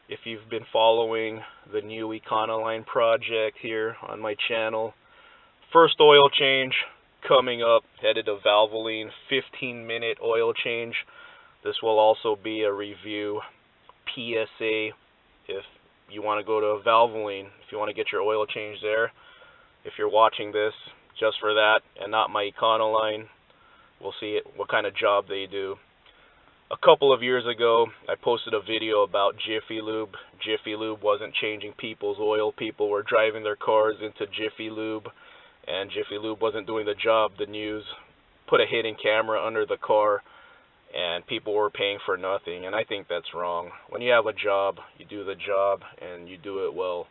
If you've been following the new Econoline project here on my channel, first oil change coming up, headed to Valvoline, 15-minute oil change. This will also be a review PSA if you want to go to Valvoline, if you want to get your oil change there. If you're watching this just for that and not my Econoline, we'll see what kind of job they do. A couple of years ago, I posted a video about Jiffy Lube. Jiffy Lube wasn't changing people's oil. People were driving their cars into Jiffy Lube, and Jiffy Lube wasn't doing the job. The news put a hidden camera under the car, and people were paying for nothing, and I think that's wrong. When you have a job, you do the job, and you do it well.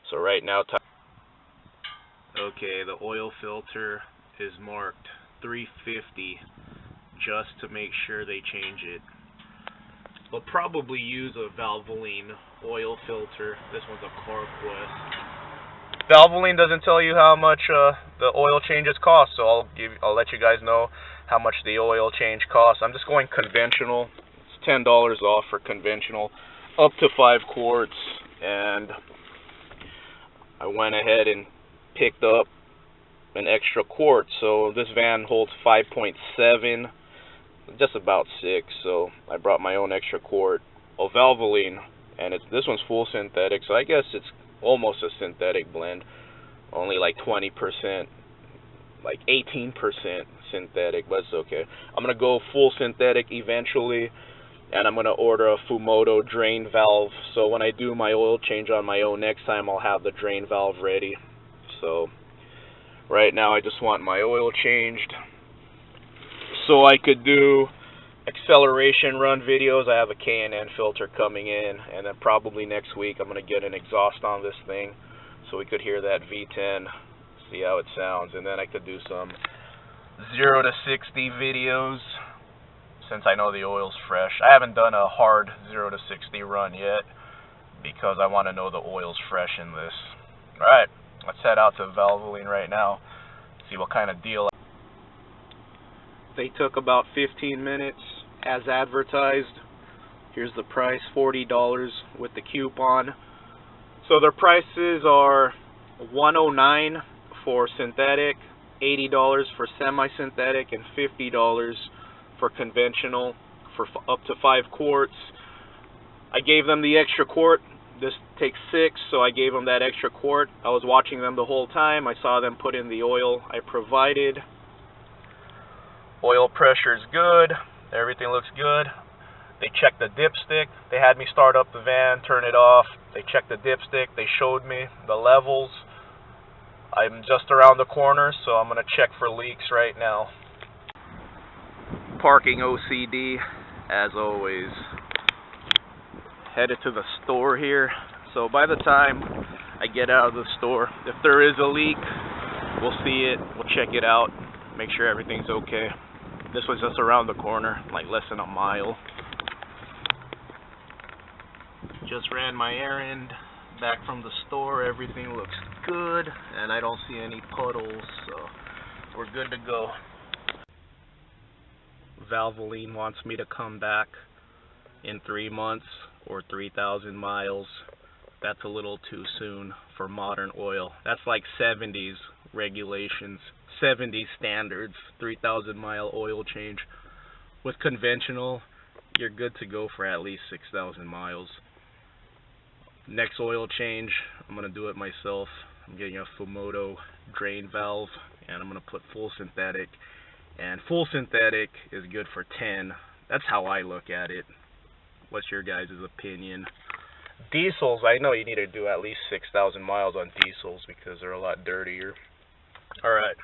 So right now, okay, the oil filter is marked 350 just to make sure they change it. They'll probably use a Valvoline oil filter. This one's a CarQuest. Valvoline doesn't tell you how much the oil changes cost, so I'll let you guys know how much the oil change costs. I'm just going conventional. It's $10 off for conventional, up to 5 quarts, and I went ahead and picked up an extra quart. So this van holds 5.7, just about 6. So I brought my own extra quart of Valvoline, and this one's full synthetic. So I guess it's almost a synthetic blend, only like 20%, like 18% synthetic, but it's okay. I'm gonna go full synthetic eventually, and I'm gonna order a Fumoto drain valve. So when I do my oil change on my own next time, I'll have the drain valve ready. So right now I just want my oil changed so I could do acceleration run videos. I have a K&N filter coming in, and then probably next week I'm going to get an exhaust on this thing so we could hear that V10, see how it sounds, and then I could do some 0 to 60 videos since I know the oil's fresh. I haven't done a hard 0 to 60 run yet because I want to know the oil's fresh in this. Alright, let's head out to Valvoline right now, see what kind of deal. They took about 15 minutes as advertised. Here's the price, $40 with the coupon. So their prices are $109 for synthetic, $80 for semi-synthetic, and $50 for conventional for up to 5 quarts. I gave them the extra quart. This takes 6, so I gave them that extra quart. I was watching them the whole time. I saw them put in the oil I provided. Oil pressure is good. Everything looks good. They checked the dipstick. They had me start up the van, turn it off. They checked the dipstick. They showed me the levels. I'm just around the corner, so I'm going to check for leaks right now. Parking OCD, as always. Headed to the store here. So by the time I get out of the store, if there is a leak, we'll see it. We'll check it out. Make sure everything's okay. This was just around the corner, like less than a mile. Just ran my errand back from the store. Everything looks good, and I don't see any puddles, so we're good to go. Valvoline wants me to come back in 3 months or 3,000 miles. That's a little too soon for modern oil. That's like 70s regulations, 70s standards, 3,000 mile oil change. With conventional, you're good to go for at least 6,000 miles. Next oil change, I'm going to do it myself. I'm getting a Fumoto drain valve, and I'm going to put full synthetic. And full synthetic is good for 10. That's how I look at it. What's your guys' opinion? Diesels, I know you need to do at least 6,000 miles on diesels because they're a lot dirtier. Alright.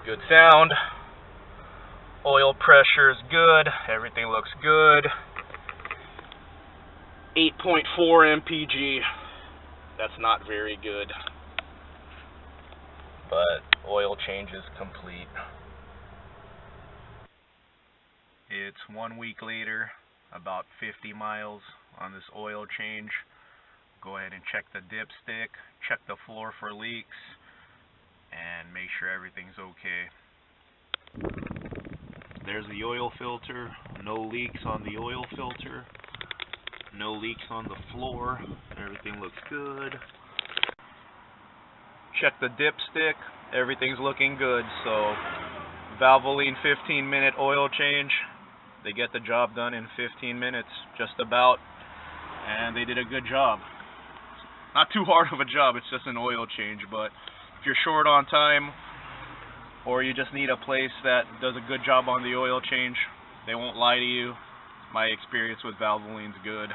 Good sound. Oil pressure is good. Everything looks good. 8.4 mpg. That's not very good. But oil change is complete. It's 1 week later, about 50 miles on this oil change. Go ahead and check the dipstick, check the floor for leaks, and make sure everything's okay. There's the oil filter, no leaks on the oil filter. No leaks on the floor. Everything looks good. Check the dipstick. Everything's looking good. So Valvoline 15-minute oil change. They get the job done in 15 minutes, just about. And they did a good job. Not too hard of a job, it's just an oil change, but if you're short on time or you just need a place that does a good job on the oil change, they won't lie to you. My experience with Valvoline's good.